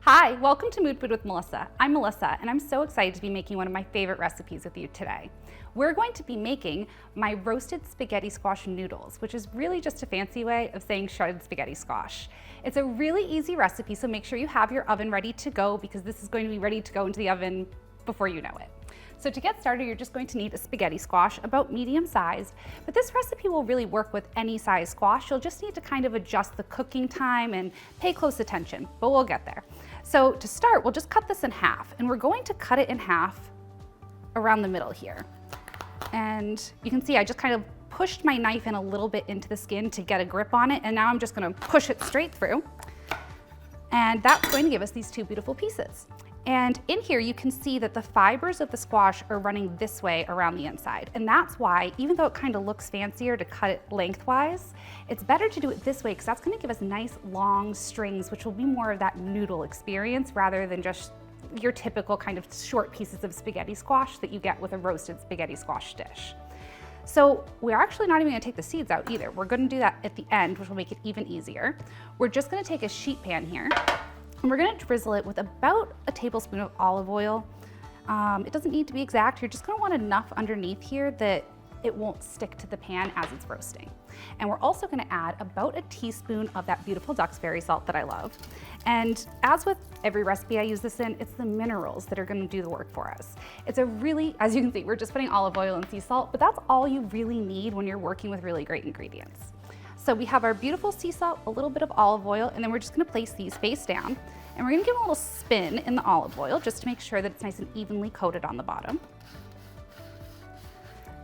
Hi, welcome to Mood Food with Melissa. I'm Melissa, and I'm so excited to be making one of my favorite recipes with you today. We're going to be making my roasted spaghetti squash noodles, which is really just a fancy way of saying shredded spaghetti squash. It's a really easy recipe, so make sure you have your oven ready to go because this is going to be ready to go into the oven before you know it. So to get started, you're just going to need a spaghetti squash, about medium sized, but this recipe will really work with any size squash. You'll just need to kind of adjust the cooking time and pay close attention, but we'll get there. So to start, we'll just cut this in half, and we're going to cut it in half around the middle here. And you can see I just kind of pushed my knife in a little bit into the skin to get a grip on it, and now I'm just gonna push it straight through. And that's going to give us these two beautiful pieces. And in here, you can see that the fibers of the squash are running this way around the inside. And that's why, even though it kind of looks fancier to cut it lengthwise, it's better to do it this way because that's gonna give us nice long strings, which will be more of that noodle experience rather than just your typical kind of short pieces of spaghetti squash that you get with a roasted spaghetti squash dish. So we're actually not even gonna take the seeds out either. We're gonna do that at the end, which will make it even easier. We're just gonna take a sheet pan here, and we're gonna drizzle it with about a tablespoon of olive oil. It doesn't need to be exact. You're just gonna want enough underneath here that it won't stick to the pan as it's roasting. And we're also gonna add about a teaspoon of that beautiful Duxbury salt that I love. And as with every recipe I use this in, it's the minerals that are gonna do the work for us. It's a really, as you can see, we're just putting olive oil and sea salt, but that's all you really need when you're working with really great ingredients. So we have our beautiful sea salt, a little bit of olive oil, and then we're just gonna place these face down, and we're gonna give them a little spin in the olive oil just to make sure that it's nice and evenly coated on the bottom.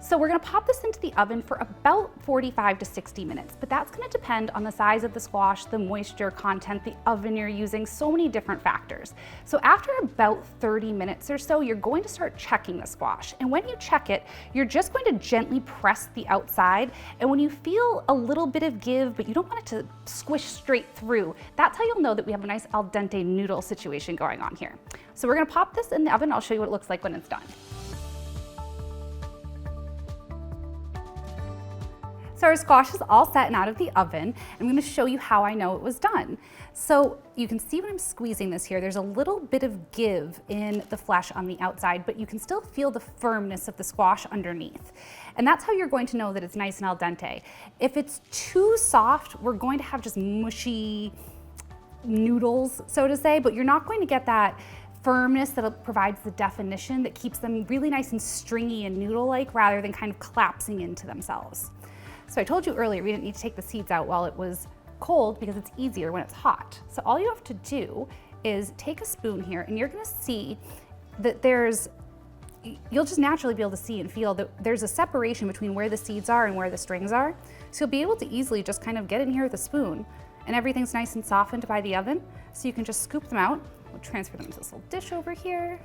So we're gonna pop this into the oven for about 45 to 60 minutes, but that's gonna depend on the size of the squash, the moisture content, the oven you're using, so many different factors. So after about 30 minutes or so, you're going to start checking the squash. And when you check it, you're just going to gently press the outside. And when you feel a little bit of give, but you don't want it to squish straight through, that's how you'll know that we have a nice al dente noodle situation going on here. So we're gonna pop this in the oven. I'll show you what it looks like when it's done. So our squash is all set and out of the oven. I'm gonna show you how I know it was done. So you can see when I'm squeezing this here, there's a little bit of give in the flesh on the outside, but you can still feel the firmness of the squash underneath. And that's how you're going to know that it's nice and al dente. If it's too soft, we're going to have just mushy noodles, so to say, but you're not going to get that firmness that provides the definition that keeps them really nice and stringy and noodle-like rather than kind of collapsing into themselves. So I told you earlier we didn't need to take the seeds out while it was cold because it's easier when it's hot. So all you have to do is take a spoon here, and you're gonna see that you'll just naturally be able to see and feel that there's a separation between where the seeds are and where the strings are. So you'll be able to easily just kind of get in here with a spoon, and everything's nice and softened by the oven. So you can just scoop them out. We'll transfer them to this little dish over here.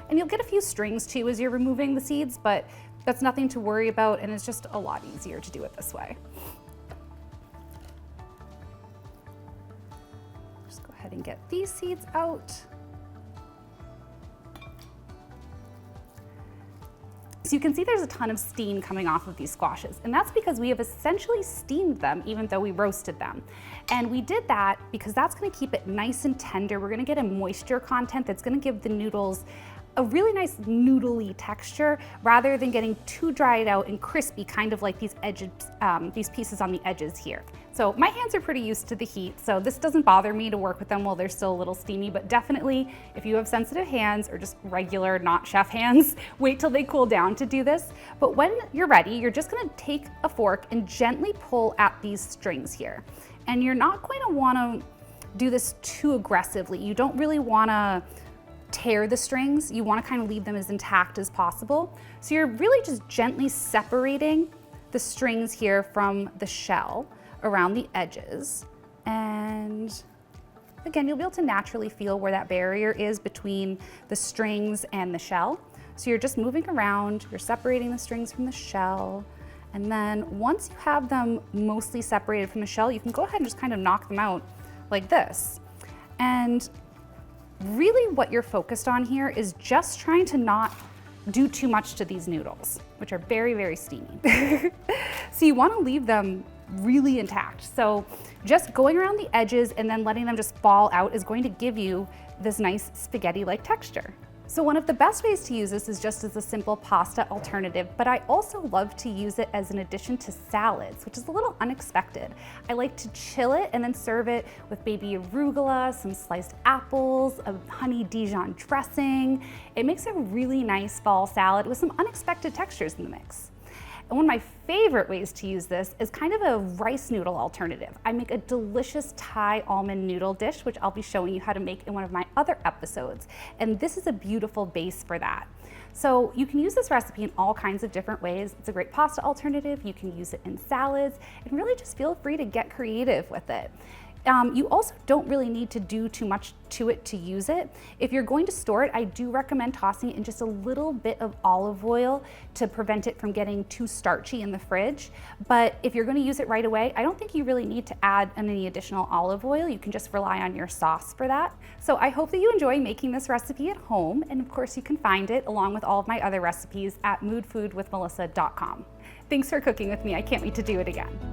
And you'll get a few strings too as you're removing the seeds, but that's nothing to worry about, and it's just a lot easier to do it this way. Just go ahead and get these seeds out. So you can see there's a ton of steam coming off of these squashes, and that's because we have essentially steamed them even though we roasted them. And we did that because that's gonna keep it nice and tender. We're gonna get a moisture content that's gonna give the noodles a really nice noodly texture rather than getting too dried out and crispy, kind of like these edges, these pieces on the edges here. So my hands are pretty used to the heat, so this doesn't bother me to work with them while they're still a little steamy, but definitely if you have sensitive hands or just regular, not chef hands, wait till they cool down to do this. But when you're ready, you're just gonna take a fork and gently pull at these strings here. And you're not going to wanna do this too aggressively. You don't really wanna tear the strings. You want to kind of leave them as intact as possible. So you're really just gently separating the strings here from the shell around the edges. And again, you'll be able to naturally feel where that barrier is between the strings and the shell. So you're just moving around, you're separating the strings from the shell. And then once you have them mostly separated from the shell, you can go ahead and just kind of knock them out like this. And really what you're focused on here is just trying to not do too much to these noodles, which are very, very steamy. So you want to leave them really intact. So just going around the edges and then letting them just fall out is going to give you this nice spaghetti-like texture. So one of the best ways to use this is just as a simple pasta alternative, but I also love to use it as an addition to salads, which is a little unexpected. I like to chill it and then serve it with baby arugula, some sliced apples, a honey Dijon dressing. It makes a really nice fall salad with some unexpected textures in the mix. And one of my favorite ways to use this is kind of a rice noodle alternative. I make a delicious Thai almond noodle dish, which I'll be showing you how to make in one of my other episodes. And this is a beautiful base for that. So you can use this recipe in all kinds of different ways. It's a great pasta alternative. You can use it in salads, and really just feel free to get creative with it. You also don't really need to do too much to it to use it. If you're going to store it, I do recommend tossing it in just a little bit of olive oil to prevent it from getting too starchy in the fridge. But if you're going to use it right away, I don't think you really need to add any additional olive oil. You can just rely on your sauce for that. So I hope that you enjoy making this recipe at home. And of course, you can find it along with all of my other recipes at moodfoodwithmelissa.com. Thanks for cooking with me. I can't wait to do it again.